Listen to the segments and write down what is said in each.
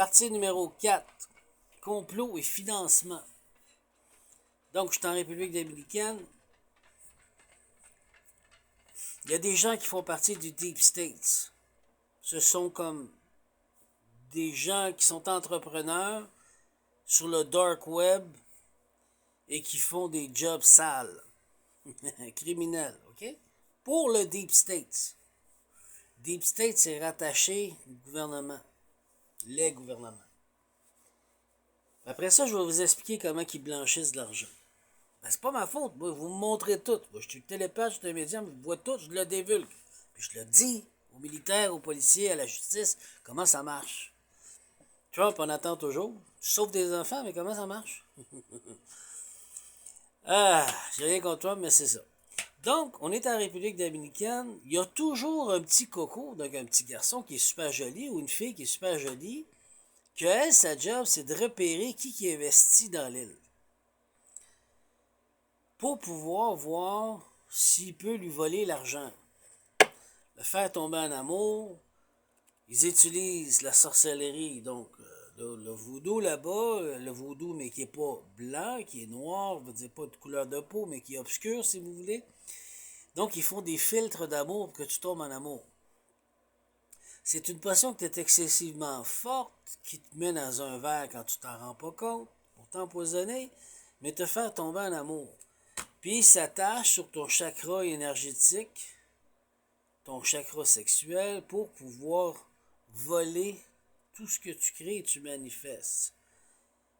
Partie numéro 4. Complot et financement. Donc, je suis en République dominicaine. Il y a des gens qui font partie du Deep State. Ce sont comme des gens qui sont entrepreneurs sur le dark web et qui font des jobs sales, criminels, ok? Pour le Deep State. Deep State, c'est rattaché au gouvernement, les gouvernements. Après ça, je vais vous expliquer comment ils blanchissent de l'argent. Ben, c'est pas ma faute, moi, vous me montrez tout. Moi, je suis télépathe, je suis un médium, vous voyez tout, je le divulgue. Puis je le dis aux militaires, aux policiers, à la justice, comment ça marche. Trump, on attend toujours. Sauf des enfants, mais comment ça marche? J'ai rien contre Trump, mais c'est ça. Donc, on est en République dominicaine. Il y a toujours un petit coco, donc un petit garçon qui est super joli, ou une fille qui est super jolie, que elle, sa job, c'est de repérer qui investit dans l'île. Pour pouvoir voir s'il peut lui voler l'argent. Le faire tomber en amour. Ils utilisent la sorcellerie, donc le voodoo là-bas, le voodoo mais qui n'est pas blanc, qui est noir, je veux dire pas de couleur de peau, mais qui est obscur si vous voulez. Donc ils font des filtres d'amour pour que tu tombes en amour. C'est une potion qui est excessivement forte, qui te met dans un verre quand tu t'en rends pas compte, pour t'empoisonner, mais te faire tomber en amour. Puis il s'attache sur ton chakra énergétique, ton chakra sexuel, pour pouvoir voler tout ce que tu crées et tu manifestes.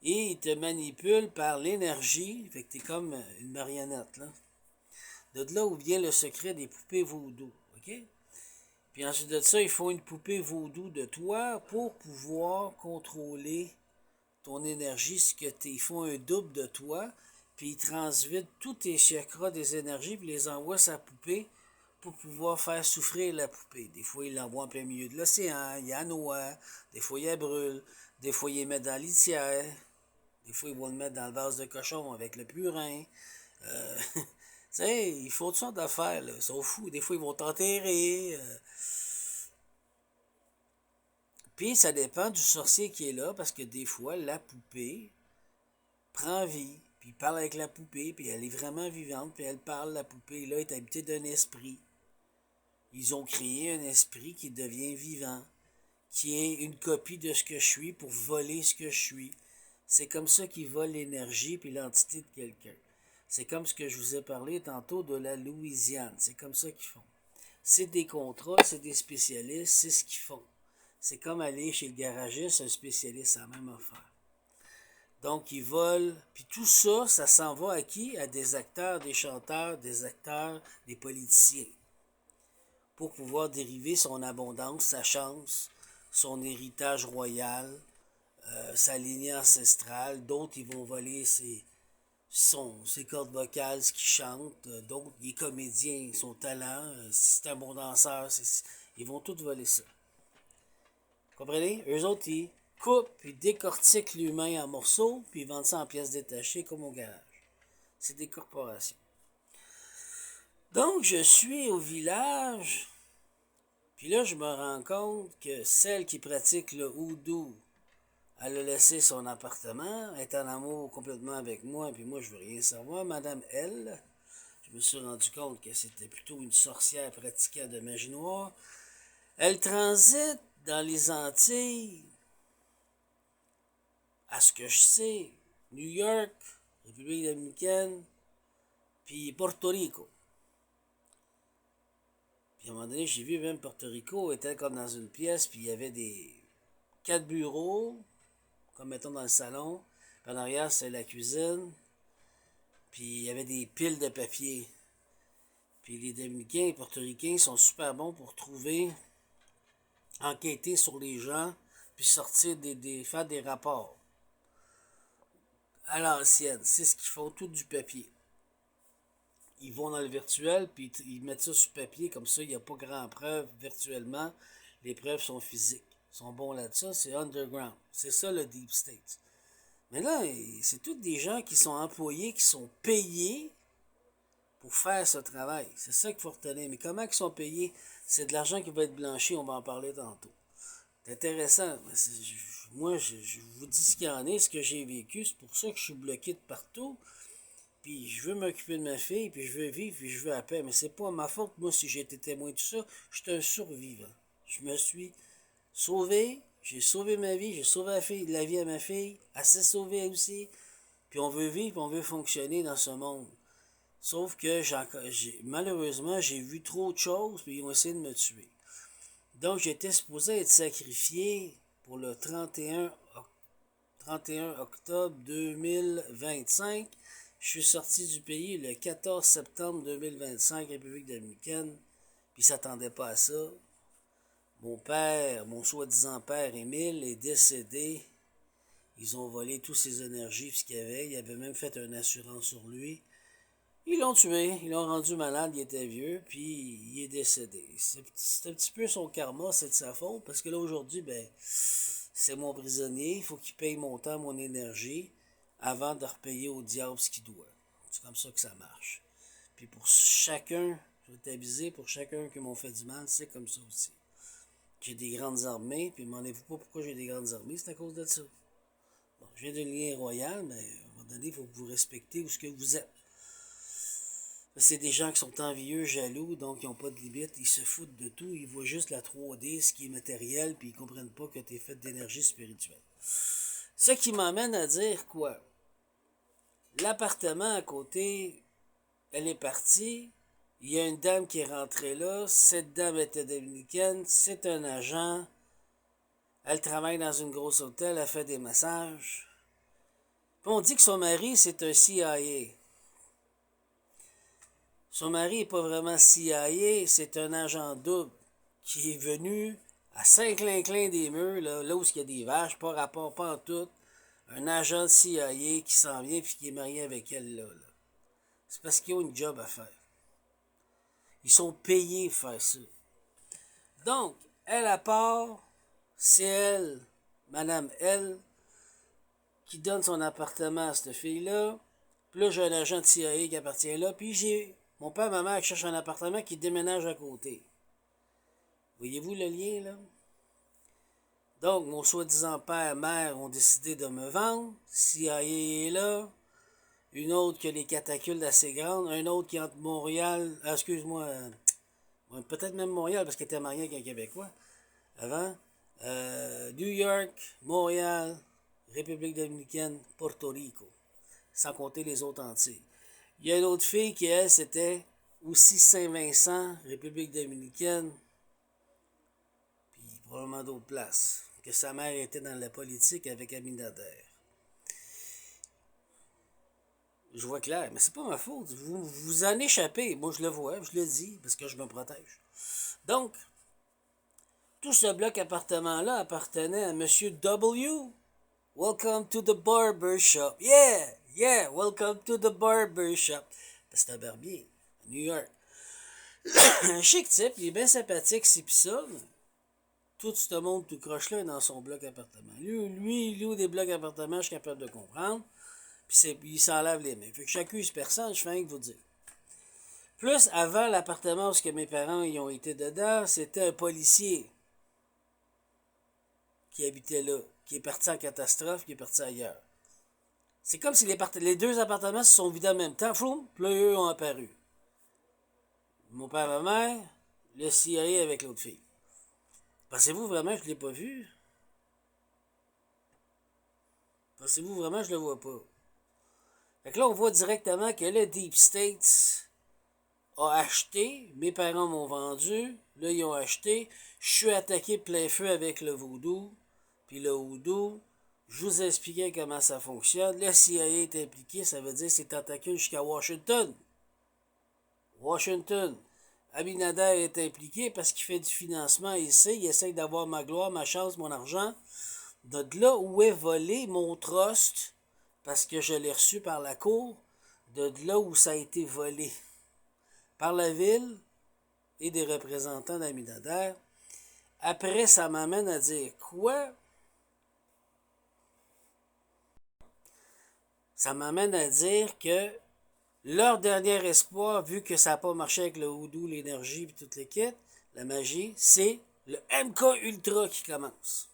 Et il te manipule par l'énergie, fait que t'es comme une marionnette, là. De là où vient le secret des poupées vaudou, ok? Puis ensuite de ça, ils font une poupée vaudou de toi pour pouvoir contrôler ton énergie, ce que ils font un double de toi, puis ils transvitent tous tes chakras des énergies, puis les envoient sa poupée pour pouvoir faire souffrir la poupée. Des fois, ils l'envoient en plein milieu de l'océan, il y a noie, des fois, il y a brûle, des fois, ils les mettent dans la litière, des fois, ils vont le mettre dans le vase de cochon avec le purin. Tu sais, ils font toutes sortes d'affaires, là. Ils sont fous. Des fois, ils vont t'enterrer. Puis, ça dépend du sorcier qui est là, parce que des fois, la poupée prend vie, puis il parle avec la poupée, puis elle est vraiment vivante, puis elle parle, la poupée, là, est habitée d'un esprit. Ils ont créé un esprit qui devient vivant, qui est une copie de ce que je suis pour voler ce que je suis. C'est comme ça qu'ils volent l'énergie puis l'entité de quelqu'un. C'est comme ce que je vous ai parlé tantôt de la Louisiane. C'est comme ça qu'ils font. C'est des contrats, c'est des spécialistes, c'est ce qu'ils font. C'est comme aller chez le garagiste, un spécialiste, à la même affaire. Donc, ils volent. Puis tout ça, ça s'en va à qui? À des acteurs, des chanteurs, des acteurs, des politiciens. Pour pouvoir dériver son abondance, sa chance, son héritage royal, sa lignée ancestrale. D'autres, ils vont voler ses cordes vocales, ce qu'il chante. D'autres, les comédiens, son talent. Si c'est un bon danseur, ils vont tous voler ça. Comprenez? Eux autres, ils coupent, puis décortiquent l'humain en morceaux, puis ils vendent ça en pièces détachées comme au garage. C'est des corporations. Donc, je suis au village, puis là, je me rends compte que celle qui pratique le houdou, elle a laissé son appartement, elle est en amour complètement avec moi, puis moi, je veux rien savoir. Madame L, je me suis rendu compte que c'était plutôt une sorcière pratiquant de magie noire. Elle transite dans les Antilles, à ce que je sais, New York, République dominicaine, puis Porto Rico. Puis à un moment donné, j'ai vu même Porto Rico était comme dans une pièce, puis il y avait des 4 bureaux, comme mettons dans le salon. Puis en arrière, c'est la cuisine. Puis il y avait des piles de papier. Puis les Dominicains et Portoricains sont super bons pour trouver, enquêter sur les gens, puis sortir faire des rapports. À l'ancienne, c'est ce qu'ils font, tout du papier. Ils vont dans le virtuel, puis ils mettent ça sur papier, comme ça, il n'y a pas grand preuve virtuellement. Les preuves sont physiques. Ils sont bons là-dessus, c'est underground. C'est ça le Deep State. Mais là, c'est tous des gens qui sont employés, qui sont payés pour faire ce travail. C'est ça qu'il faut retenir. Mais comment ils sont payés? C'est de l'argent qui va être blanchi, on va en parler tantôt. C'est intéressant. Moi, je vous dis ce qu'il y en est, ce que j'ai vécu. C'est pour ça que je suis bloqué de partout. Puis je veux m'occuper de ma fille, puis je veux vivre, puis je veux la paix. Mais c'est pas ma faute, moi, si j'ai été témoin de tout ça. Je suis un survivant. Je me suis sauvé, j'ai sauvé ma vie, j'ai sauvé la vie à ma fille. Elle s'est sauvée aussi. Puis on veut vivre, puis on veut fonctionner dans ce monde. Sauf que malheureusement, j'ai vu trop de choses, puis ils ont essayé de me tuer. Donc, j'étais supposé être sacrifié pour le 31 octobre 2025. Je suis sorti du pays le 14 septembre 2025, République dominicaine, puis ils ne s'attendaient pas à ça. Mon père, mon soi-disant père Émile, est décédé. Ils ont volé toutes ses énergies, ce qu'il y avait. Ils avaient même fait une assurance sur lui. Ils l'ont tué, ils l'ont rendu malade, il était vieux, puis il est décédé. C'est un petit peu son karma, c'est de sa faute, parce que là aujourd'hui, ben, c'est mon prisonnier, il faut qu'il paye mon temps, mon énergie, avant de repayer au diable ce qu'il doit. C'est comme ça que ça marche. Puis pour chacun, je vais t'aviser, pour chacun qui m'ont fait du mal, c'est comme ça aussi. J'ai des grandes armées, puis demandez-vous pas pourquoi j'ai des grandes armées, c'est à cause de ça. Bon, je viens d'une ligne royale, mais à un moment donné, il faut que vous respectez où ce que vous êtes. C'est des gens qui sont envieux, jaloux, donc ils n'ont pas de limite, ils se foutent de tout, ils voient juste la 3D, ce qui est matériel, puis ils comprennent pas que tu es fait d'énergie spirituelle. Ce qui m'amène à dire quoi? L'appartement à côté, elle est partie, il y a une dame qui est rentrée là, cette dame était dominicaine, c'est un agent, elle travaille dans une grosse hôtel, elle fait des massages. Puis on dit que son mari, c'est un CIA. Son mari n'est pas vraiment CIA, c'est un agent double qui est venu à Saint-Clinclin des Murs, là où il y a des vaches, pas rapport, pas en tout. Un agent de CIA qui s'en vient et qui est marié avec elle là. C'est parce qu'ils ont une job à faire. Ils sont payés pour faire ça. Donc, elle à part, c'est elle, Madame L, qui donne son appartement à cette fille-là. Puis là, j'ai un agent de CIA qui appartient là. Puis j'ai mon père et ma mère qui cherchent un appartement qui déménage à côté. Voyez-vous le lien, là? Donc, mon soi-disant père et mère ont décidé de me vendre. CIA est là. Une autre qui a les catapultes assez grandes. Un autre qui est entre Montréal... excuse-moi. Peut-être même Montréal, parce qu'elle était mariée avec un Québécois. Avant. New York, Montréal, République dominicaine, Porto Rico. Sans compter les autres entiers. Il y a une autre fille qui, elle, c'était aussi Saint-Vincent, République dominicaine, puis probablement d'autres places. Que sa mère était dans la politique avec Abinader. Je vois clair, mais c'est pas ma faute. Vous en échappez. Moi, je le vois, je le dis, parce que je me protège. Donc, tout ce bloc appartement-là appartenait à M. W. Welcome to the barber shop. Yeah, welcome to the barber shop. C'est un barbier, à New York. Un chic type, il est bien sympathique, c'est pis ça. Tout ce monde tout croche-là est dans son bloc appartement. Lui, il loue des blocs appartements, je suis capable de comprendre. Puis il s'en lave les mains. Fait que j'accuse personne, je fais rien que vous dire. Plus, avant l'appartement où mes parents y ont été dedans, c'était un policier qui habitait là, qui est parti en catastrophe, qui est parti ailleurs. C'est comme si les deux appartements se sont vidés en même temps, floum, puis là, eux ont apparu. Mon père et ma mère, le CIA avec l'autre fille. Pensez-vous vraiment que je ne l'ai pas vu? Pensez-vous vraiment que je le vois pas? Fait que là, on voit directement que le Deep State a acheté, mes parents m'ont vendu, là, ils ont acheté, je suis attaqué plein feu avec le voodoo, puis le voodoo, je vous ai expliqué comment ça fonctionne. Le CIA est impliqué, ça veut dire c'est tentacule jusqu'à Washington. Washington. Abinader est impliqué parce qu'il fait du financement ici, il essaye d'avoir ma gloire, ma chance, mon argent. De là où est volé mon trust, parce que je l'ai reçu par la cour, de là où ça a été volé par la ville et des représentants d'Abinader. Après, ça m'amène à dire quoi? Ça m'amène à dire que leur dernier espoir, vu que ça n'a pas marché avec le houdou, l'énergie et toute l'équipe, la magie, c'est le MK Ultra qui commence.